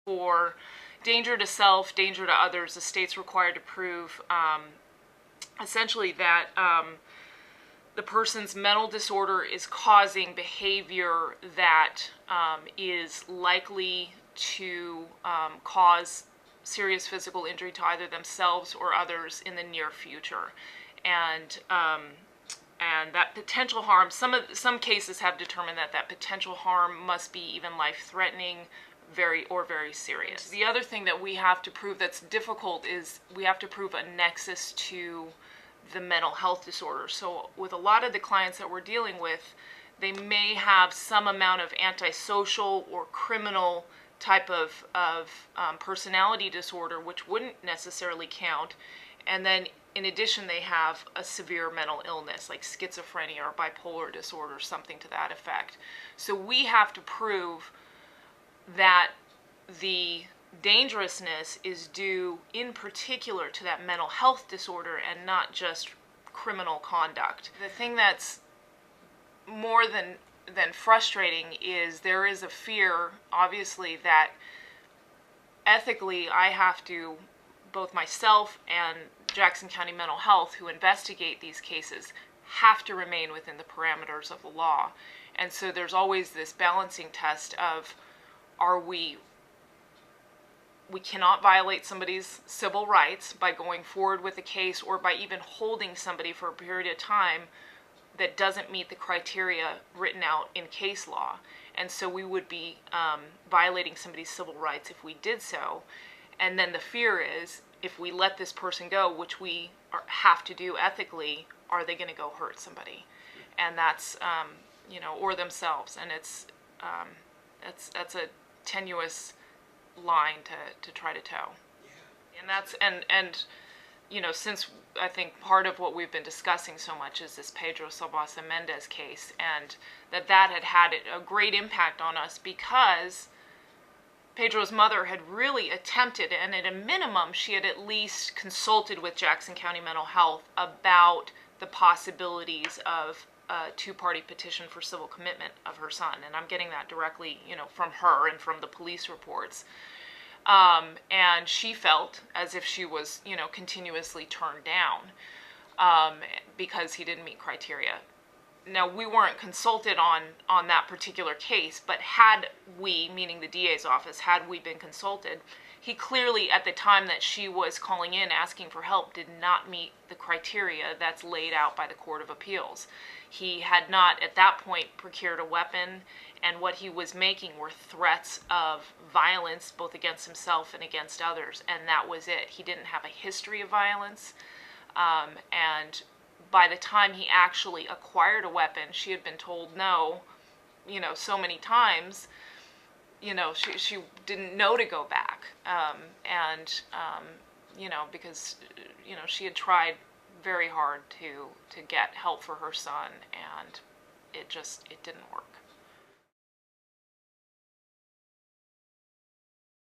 For danger to self, danger to others, the state's required to prove essentially that the person's mental disorder is causing behavior that is likely to cause serious physical injury to either themselves or others in the near future. And that potential harm, some cases have determined that potential harm must be even life-threatening, very serious. The other thing that we have to prove that's difficult is we have to prove a nexus to the mental health disorder. So with a lot of the clients that we're dealing with, they may have some amount of antisocial or criminal type of personality disorder, which wouldn't necessarily count. And then in addition, they have a severe mental illness like schizophrenia or bipolar disorder, something to that effect. So we have to prove that the dangerousness is due in particular to that mental health disorder and not just criminal conduct. The thing that's more than frustrating is there is a fear, obviously, that ethically I have to, both myself and Jackson County Mental Health, who investigate these cases, have to remain within the parameters of the law. And so there's always this balancing test of, we cannot violate somebody's civil rights by going forward with a case or by even holding somebody for a period of time that doesn't meet the criteria written out in case law. And so we would be violating somebody's civil rights if we did so. And then the fear is, if we let this person go, which we have to do ethically, are they going to go hurt somebody? And that's, or themselves. And that's a tenuous line to try to toe. Yeah. And since I think part of what we've been discussing so much is this Pedro Sabalsa-Mendez case, and that had a great impact on us because Pedro's mother had really attempted, and at a minimum, she had at least consulted with Jackson County Mental Health about the possibilities of a two-party petition for civil commitment of her son. And I'm getting that directly, from her and from the police reports. And she felt as if she was, continuously turned down because he didn't meet criteria. Now, we weren't consulted on that particular case, but had we, meaning the DA's office, had we been consulted, he clearly, at the time that she was calling in asking for help, did not meet the criteria that's laid out by the Court of Appeals. He had not, at that point, procured a weapon, and what he was making were threats of violence, both against himself and against others, and that was it. He didn't have a history of violence, and by the time he actually acquired a weapon, she had been told no, so many times, she didn't know to go back, because, she had tried very hard to get help for her son, and it didn't work.